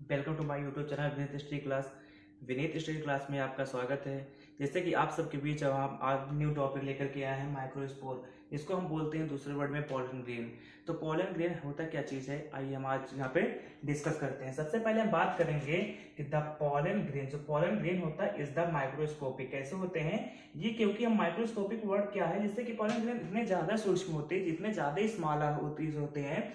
Welcome to my YouTube channel Vineet study class. Vineet study class में आपका स्वागत है। जैसे कि आप सबके बीच अब हम आज न्यू टॉपिक लेकर के आए हैं माइक्रोस्पोर। इसको हम बोलते हैं दूसरे वर्ड में पॉलन ग्रेन। तो पॉलन ग्रेन होता क्या चीज़ है, आइए हम आज यहाँ पे डिस्कस करते हैं। सबसे पहले हम बात करेंगे कि द पॉलन ग्रेन, जो पॉलन ग्रेन होता है इज द माइक्रोस्कोपिक। कैसे होते हैं ये, क्योंकि हम माइक्रोस्कोपिक वर्ड क्या है, जिससे कि पॉलन ग्रेन इतने ज़्यादा सूक्ष्म होते हैं, जितने ज़्यादा स्मॉल होते हैं,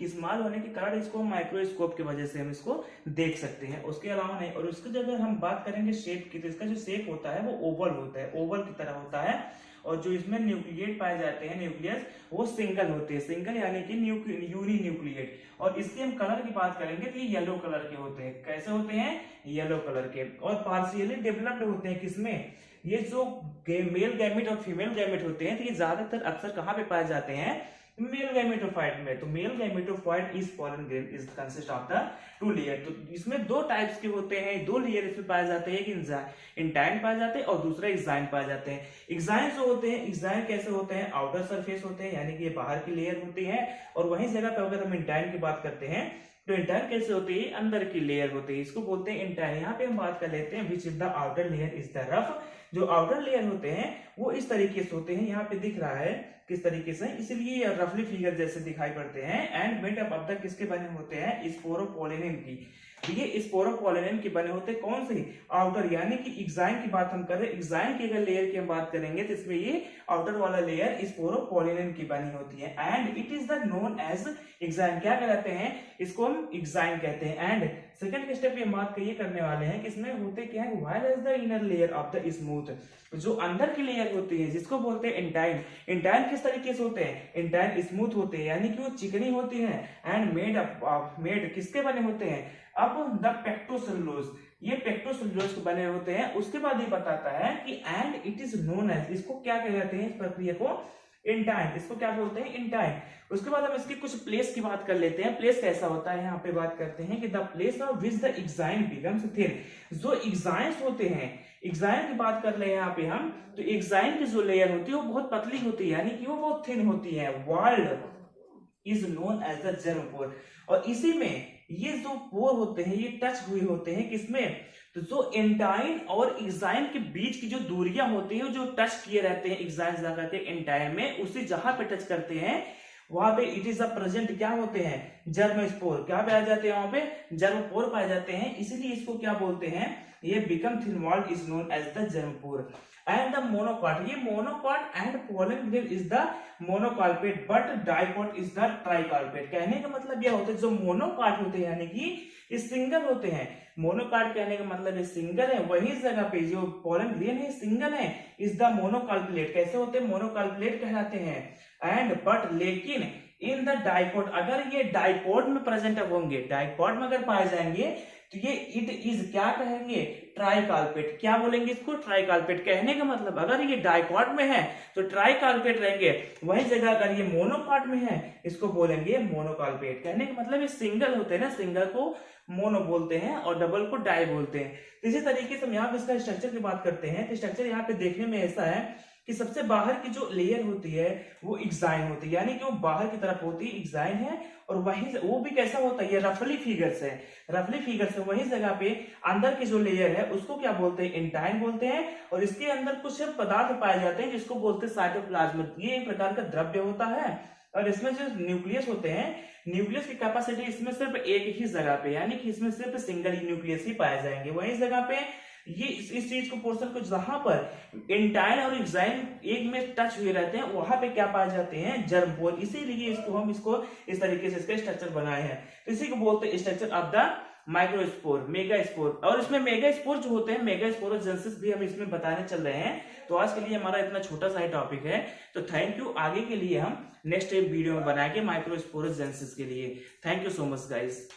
स्मॉल होने के कारण इसको माइक्रोस्कोप की वजह से हम इसको देख सकते हैं। उसके अलावा नहीं। और उसकी जगह हम बात करेंगे शेप की, तो इसका जो शेप होता है वो ओवल होता है, ओवल की तरह होता है। और जो इसमें न्यूक्लिएट पाए जाते हैं, न्यूक्लियस, वो सिंगल होते हैं, सिंगल यानी कि यूनी न्यूक्लिएट। और इसके हम कलर की बात करेंगे तो ये येलो कलर के होते हैं। कैसे होते हैं? येलो कलर के। और पार्शियली डेवलप्ड होते हैं किसमें? ये जो मेल गैमेट और फीमेल गैमेट होते हैं, तो ये ज्यादातर अक्सर कहाँ पे पाए जाते हैं? मेल गैमेटोफाइट में। तो male gametophyte is pollen grain is consist of the two layer. तो इसमें दो टाइप्स के होते हैं, दो लेयर इसमें पाए जाते हैं, एक इंटाइन पाए जाते हैं और दूसरा एक्साइन पाए जाते हैं। एक्साइन जो होते हैं, एक्साइन कैसे होते हैं? आउटर सरफेस होते हैं, यानी कि ये बाहर की लेयर होती है। और वही जगह पे अगर हम इंटाइन की बात करते हैं तो इंटाइन कैसे होती है? अंदर की लेयर होती है, इसको बोलते हैं इंटाइन। यहाँ पे हम बात कर लेते हैं which is the outer layer is the rough. जो आउटर लेयर होते हैं वो इस तरीके से होते हैं, यहाँ पे दिख रहा है किस तरीके से, इसलिए रफली फिगर जैसे दिखाई पड़ते हैं। And made up of the किसके बने होते हैं? स्पोरोपोलिन की। ये स्पोरोपोलिन के बने होते हैं। कौन से? आउटर, यानी कि एक्साइन की बात हम कर रहे हैं। एक्साइन की अगर लेयर की हम बात करेंगे तो इसमें ये आउटर वाला लेयर स्पोरोपोलिन की बनी होती है। And it is the known as exine. क्या कहते हैं? इसको हम एक्साइन कहते हैं। एंड सेकंड स्टेप ये बात ये करने वाले हैं कि इसमें होते क्या है? While as the inner layer of the smooth, जो अंदर की लेयर होती है जिसको बोलते हैं इंटाइन। इंटाइन किस तरीके से होते हैं? इंटाइन स्मूथ होते हैं, यानी कि वो चिकनी होती है। एंड मेड किसके बने होते हैं? अब द पेक्टोसेलुलोज, ये पेक्टोसेलुलोज के बने होते हैं। उसके बाद ये बताता है कि and it is known as, इसको क्या कहते हैं? इस प्रक्रिया को इंटाइन, इसको क्या बोलते हैं? इंटाइन। उसके बाद हम इसकी कुछ प्लेस की बात कर लेते हैं। प्लेस कैसा होता है, यहाँ पे बात करते हैं कि the place of which the exine becomes thin. जो एक्साइन्स होते हैं, एक्साइन की बात कर रहे हैं यहाँ पे हम, तो एक्साइन की जो लेयर होती है वो बहुत पतली होती है, यानी कि वो बहुत थिन होती है। World is known as the germ pore. और इसी में ये जो पोर होते हैं ये टच हुए होते हैं किसमें? तो जो इंटाइन और एक्साइन के बीच की जो दूरियां होती है, जो टच किए रहते हैं एक्साइन जाकर के इंटाइन में, उसे जहां पे टच करते हैं वहां पे इट इज अ प्रेजेंट क्या होते हैं? Germ spore. क्या पाए जाते हैं? वहां पे जर्म पोर पाए जाते हैं, इसीलिए इसको क्या बोलते हैं? ये become thin walled is known as the germ pore. And the monocot, ये monocot and pollen grain is the monocolpate but dicot is the tricolpate. कहने का मतलब यह होता है जो मोनोकॉट होते हैं यानी कि ये सिंगल होते हैं। मोनोकॉट कहने का मतलब ये सिंगल है, वही जगह पे जो पॉलन ग्रेन है सिंगल है, इज द मोनोकार्पेट। कैसे होते हैं? मोनोकार्पेट कहलाते हैं। एंड बट लेकिन इन द डाइकॉट, अगर ये डाइकॉट में प्रेजेंट होंगे, डाइकॉट में अगर पाए जाएंगे तो ये इट इज क्या कहेंगे? ट्राइकार्पेट। क्या बोलेंगे इसको? ट्राइकार्पेट। कहने का मतलब अगर ये डाइकॉट में है तो ट्राइकार्पेट रहेंगे, वही जगह अगर ये मोनोकॉट में है इसको बोलेंगे मोनोकार्पेट। कहने का मतलब ये सिंगल होते हैं ना, सिंगल को मोनो बोलते हैं और डबल को डाई बोलते हैं। तो इसी तरीके से हम यहाँ पे इसका स्ट्रक्चर की बात करते हैं। तो स्ट्रक्चर यहाँ पे देखने में ऐसा है कि सबसे बाहर की जो लेयर होती है वो एक्साइन होती है, यानी कि वो बाहर की तरफ होती है, एक्साइन है। और वही वो भी कैसा होता है? ये रफली फिगर्स है, रफली फिगर्स है। वही जगह पे अंदर की जो लेयर है उसको क्या बोलते हैं? इंटाइन बोलते हैं। और इसके अंदर कुछ पदार्थ पाए जाते हैं जिसको बोलते हैं साइटोप्लाज्म। ये एक प्रकार का द्रव्य होता है। और इसमें जो न्यूक्लियस होते हैं, न्यूक्लियस की कैपेसिटी इसमें सिर्फ एक ही जगह पे, यानी कि इसमें सिर्फ सिंगल न्यूक्लियस ही पाए जाएंगे। वही जगह पे ये इस चीज को पोर्शन को जहां पर इंटाइन और एक्साइन एक में टच हुए रहते हैं वहां पे क्या पाए जाते हैं? जर्म पोर। इसीलिए इसको इस तरीके से इसका स्ट्रक्चर बनाए हैं। तो इसी को बोलते हैं structure of the microspore, megaspore. और इसमें मेगास्पोर जो होते हैं, मेगास्पोरोजेनेसिस भी हम इसमें बताने चल रहे हैं। तो आज के लिए हमारा इतना छोटा सा ही टॉपिक है। तो थैंक यू। आगे के लिए हम नेक्स्ट वीडियो में बनाएंगे माइक्रोस्पोरोजेनेसिस के लिए। Thank you so much guys.